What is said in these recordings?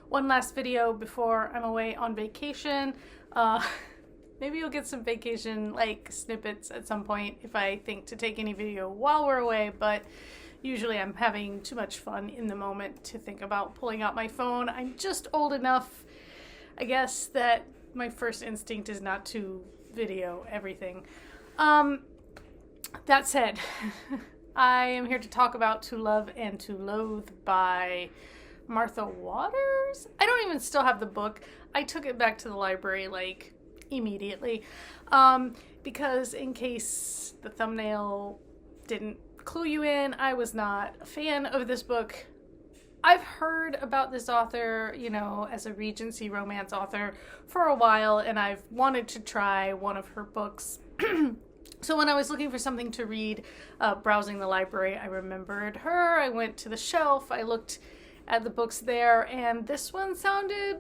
one last video before I'm away on vacation. Uh, Maybe you'll get some vacation like snippets at some point if I think to take any video while we're away, but usually I'm having too much fun in the moment to think about pulling out my phone. I'm just old enough, I guess, that my first instinct is not to video everything. That said, I am here to talk about To Love and to Loathe by Martha Waters. I don't even still have the book. I took it back to the library like immediately because in case the thumbnail didn't clue you in, I was not a fan of this book. I've heard about this author, you know, as a Regency romance author for a while, and I've wanted to try one of her books. So when I was looking for something to read, browsing the library, I remembered her. I went to the shelf, I looked at the books there, and this one sounded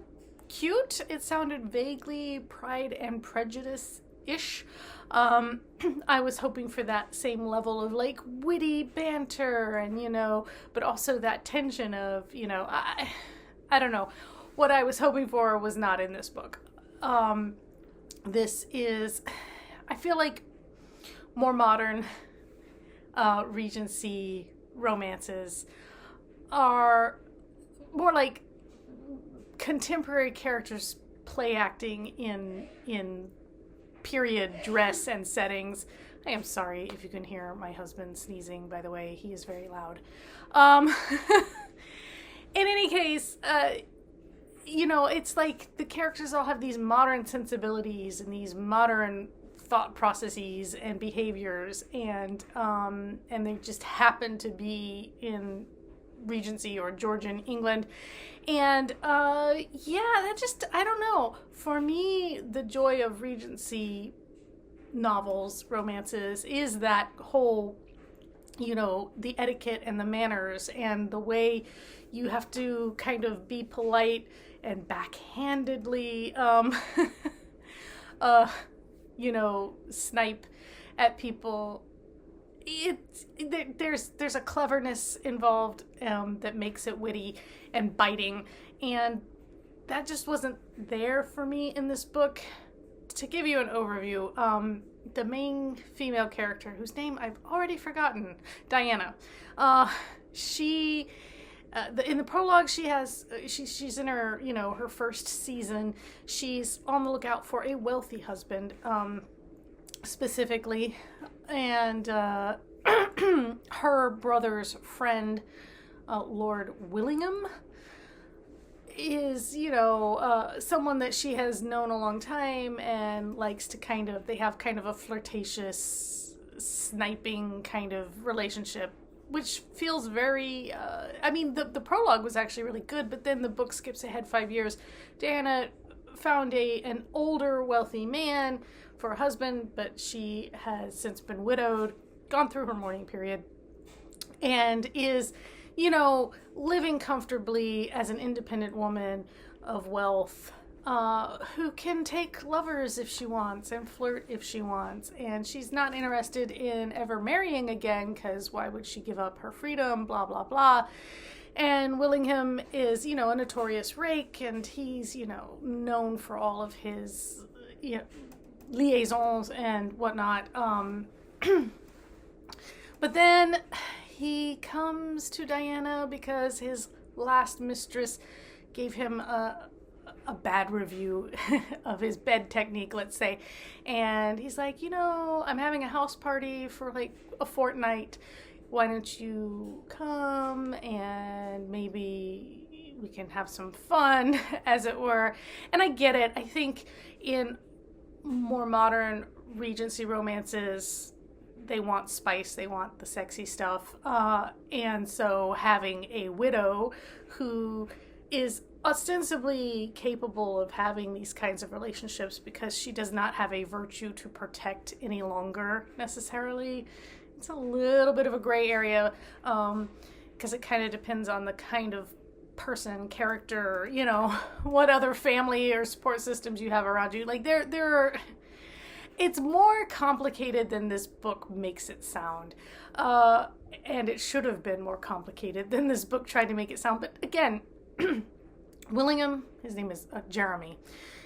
cute. It sounded vaguely Pride and Prejudice-ish. I was hoping for that same level of like witty banter and, you know, but also that tension of, you know, I don't know. What I was hoping for was not in this book. This is, I feel like more modern Regency romances are more like contemporary characters play acting in period dress and settings. I am sorry if you can hear my husband sneezing, by the way. He is very loud. In any case, you know, it's like the characters all have these modern sensibilities and these modern thought processes and behaviors, and they just happen to be in Regency or Georgian England. And yeah, that just, I don't know. For me, the joy of Regency novels, romances, is that whole, you know, the etiquette and the manners and the way you have to kind of be polite and backhandedly you know, snipe at people. There's a cleverness involved that makes it witty and biting, and that just wasn't there for me in this book. To give you an overview, the main female character, whose name I've already forgotten, Diana, she in the prologue, she's in her, you know, her first season. She's on the lookout for a wealthy husband, specifically, and her brother's friend, Lord Willingham, is, you know, someone that she has known a long time and likes to kind of, they have kind of a flirtatious, sniping kind of relationship, which feels very, I mean, the prologue was actually really good, but then the book skips ahead 5 years. Diana found an older, wealthy man for a husband, but she has since been widowed, gone through her mourning period, and is, you know, living comfortably as an independent woman of wealth, who can take lovers if she wants and flirt if she wants, and she's not interested in ever marrying again, because why would she give up her freedom, blah blah blah. And Willingham is, you know, a notorious rake, and he's, you know, known for all of his, you know, liaisons and whatnot. But then he comes to Diana because his last mistress gave him a bad review of his bed technique, let's say. And he's like, you know, I'm having a house party for like a fortnight. Why don't you come and maybe we can have some fun, as it were. And I get it. I think in more modern Regency romances, they want spice, they want the sexy stuff. And so having a widow who is ostensibly capable of having these kinds of relationships because she does not have a virtue to protect any longer necessarily, it's a little bit of a gray area, because it kind of depends on the kind of person, character, you know, what other family or support systems you have around you. Like there are, it's more complicated than this book makes it sound. And it should have been more complicated than this book tried to make it sound. But again, Willingham, his name is Jeremy.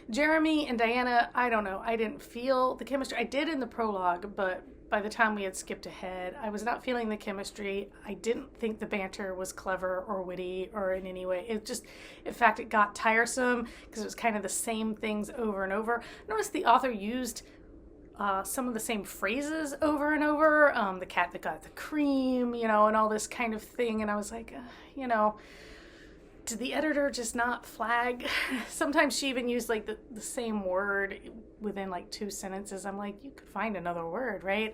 Jeremy and Diana, I don't know. I didn't feel the chemistry. I did in the prologue, but by the time we had skipped ahead, I was not feeling the chemistry. I didn't think the banter was clever or witty or in any way. It just, in fact, it got tiresome because it was kind of the same things over and over. I noticed the author used some of the same phrases over and over. The cat that got the cream, and all this kind of thing. And I was like, did the editor just not flag? Sometimes she even used like the same word within like 2 sentences. I'm like, you could find another word, right?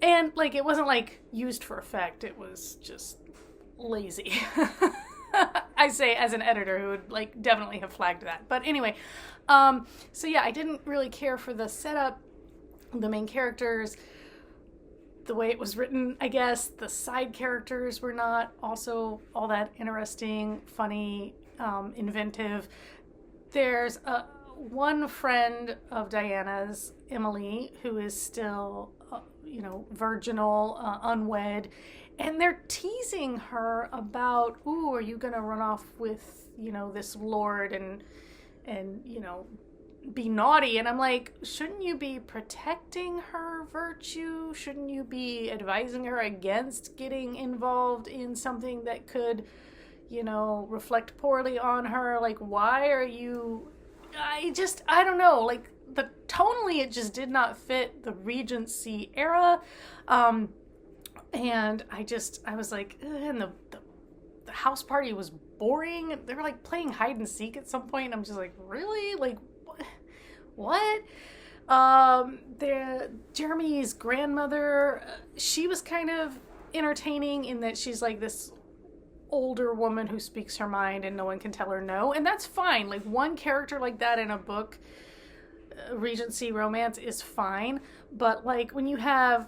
And like, it wasn't like used for effect. It was just lazy. I say as an editor who would like definitely have flagged that. But anyway, so yeah, I didn't really care for the setup, the main characters, the way it was written. I guess the side characters were not also all that interesting, funny, inventive. There's one friend of Diana's, Emily, who is still, virginal, unwed, and they're teasing her about, ooh, are you gonna run off with, this lord and be naughty? And I'm like, shouldn't you be protecting her virtue? Shouldn't you be advising her against getting involved in something that could, reflect poorly on her? Like, why are you... I don't know, like, tonally it just did not fit the Regency era. And I was like, and the house party was boring. They were like playing hide and seek at some point. I'm just like, really? Like, what? Jeremy's grandmother, she was kind of entertaining in that she's like this older woman who speaks her mind and no one can tell her no, and that's fine. Like, one character like that in a book, Regency romance, is fine. But like, when you have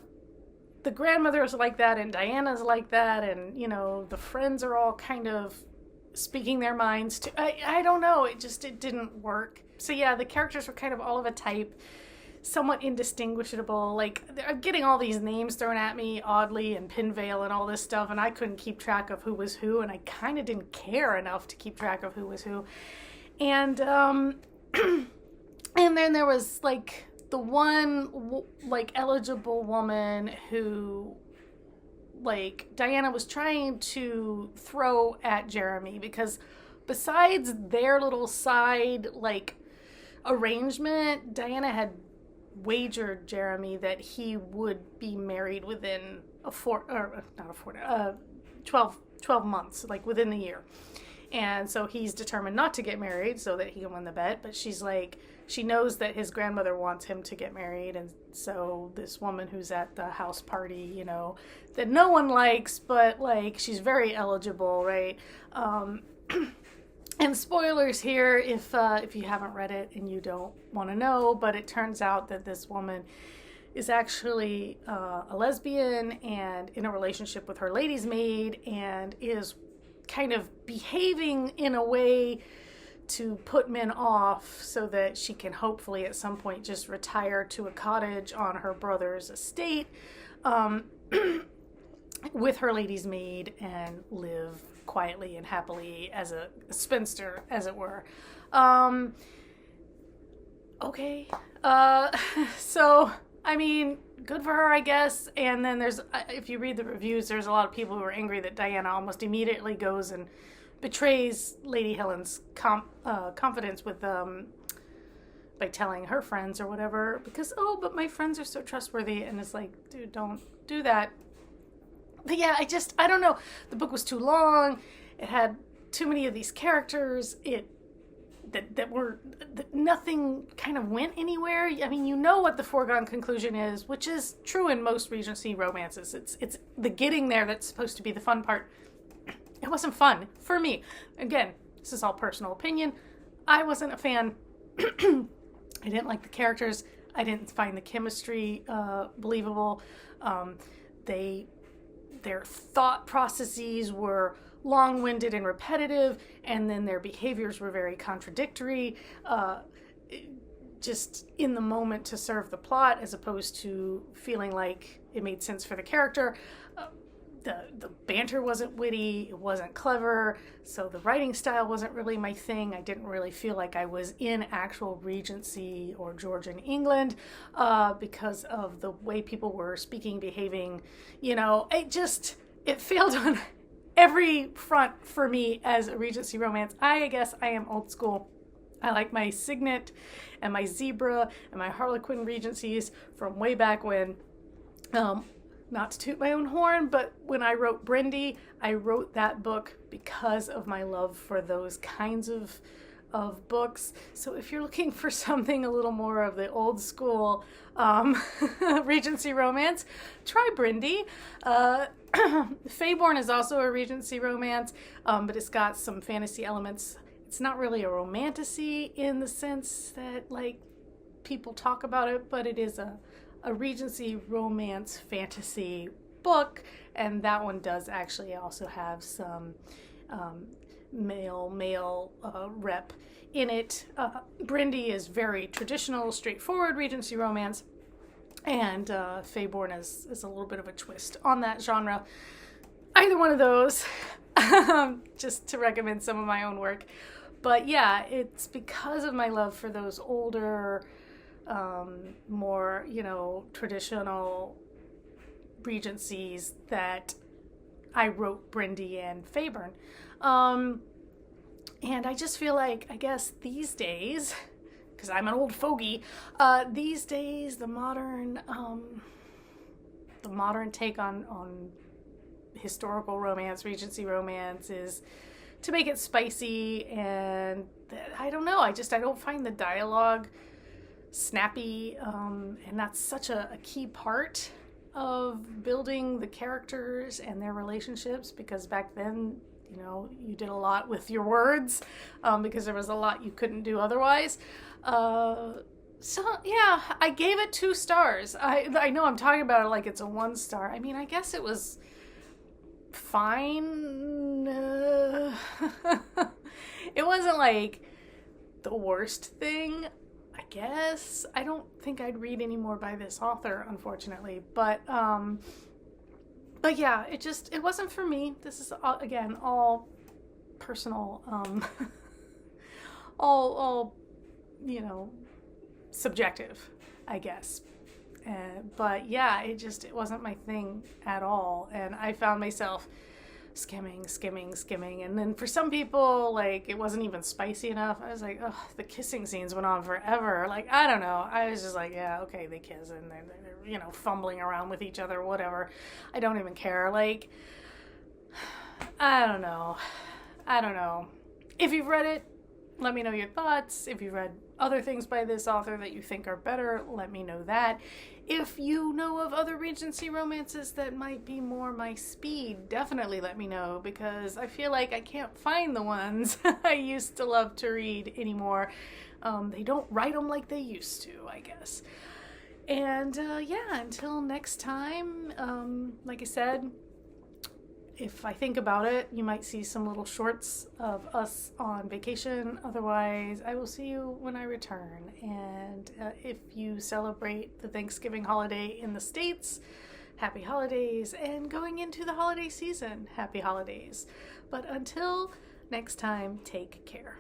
the grandmother's like that and Diana's like that, and the friends are all kind of speaking their minds too, I don't know, it didn't work. So yeah, the characters were kind of all of a type, somewhat indistinguishable. Like, I'm getting all these names thrown at me, Audley and Pinvale and all this stuff, and I couldn't keep track of who was who, and I kind of didn't care enough to keep track of who was who. And and then there was like the one like eligible woman who like Diana was trying to throw at Jeremy, because besides their little side like arrangement, Diana had wagered Jeremy that he would be married within 12 months, like within the year. And so he's determined not to get married so that he can win the bet. But she's like, she knows that his grandmother wants him to get married. And so this woman who's at the house party, that no one likes, but like, she's very eligible, right? And spoilers here if you haven't read it and you don't want to know, but it turns out that this woman is actually a lesbian and in a relationship with her lady's maid, and is kind of behaving in a way to put men off so that she can hopefully at some point just retire to a cottage on her brother's estate with her lady's maid and live quietly and happily as a spinster, as it were. Okay. So, I mean, good for her, I guess. And then there's, if you read the reviews, there's a lot of people who are angry that Diana almost immediately goes and betrays Lady Helen's confidence with by telling her friends or whatever, because, oh, but my friends are so trustworthy. And it's like, dude, don't do that. But yeah, I don't know. The book was too long. It had too many of these characters. Nothing kind of went anywhere. I mean, what the foregone conclusion is, which is true in most Regency romances. It's the getting there that's supposed to be the fun part. It wasn't fun for me. Again, this is all personal opinion. I wasn't a fan. I didn't like the characters. I didn't find the chemistry believable. Their thought processes were long-winded and repetitive, and then their behaviors were very contradictory, just in the moment to serve the plot, as opposed to feeling like it made sense for the character. the banter wasn't witty, it wasn't clever, so the writing style wasn't really my thing. I didn't really feel like I was in actual Regency or Georgian England because of the way people were speaking, behaving. It failed on every front for me as a Regency romance. I guess I am old school. I like my Signet and my Zebra and my Harlequin Regencies from way back when. Not to toot my own horn, but when I wrote Brindy, I wrote that book because of my love for those kinds of books. So if you're looking for something a little more of the old school Regency romance, try Brindy. Faybourne is also a Regency romance, but it's got some fantasy elements. It's not really a romantasy in the sense that like people talk about it, but it is a Regency romance fantasy book, and that one does actually also have some male rep in it. Brindy is very traditional, straightforward Regency romance, and Faybourne is a little bit of a twist on that genre. Either one of those, just to recommend some of my own work. But yeah, it's because of my love for those older, more, traditional Regencies that I wrote Brindy and Faybourne. And I just feel like, I guess these days, because I'm an old fogey, these days the modern take on historical romance, Regency romance, is to make it spicy, and I don't know, I don't find the dialogue snappy, and that's such a key part of building the characters and their relationships, because back then, you did a lot with your words, because there was a lot you couldn't do otherwise. So yeah, I gave it 2 stars. I know I'm talking about it like it's a 1 star. I mean, I guess it was fine. It wasn't like the worst thing, I guess. I don't think I'd read any more by this author, unfortunately, but yeah, it wasn't for me. This is again all personal, all subjective, I guess. But yeah, it wasn't my thing at all, and I found myself skimming, and then for some people, like, it wasn't even spicy enough. I was like, oh, the kissing scenes went on forever. Like, I don't know. I was just like, yeah, okay, they kiss, and they're fumbling around with each other, whatever. I don't even care. Like, I don't know. If you've read it, let me know your thoughts. If you've read other things by this author that you think are better, let me know that. If you know of other Regency romances that might be more my speed, definitely let me know, because I feel like I can't find the ones I used to love to read anymore. They don't write them like they used to, I guess. And yeah, until next time, like I said, if I think about it, you might see some little shorts of us on vacation. Otherwise, I will see you when I return. And if you celebrate the Thanksgiving holiday in the States, happy holidays. And going into the holiday season, happy holidays. But until next time, take care.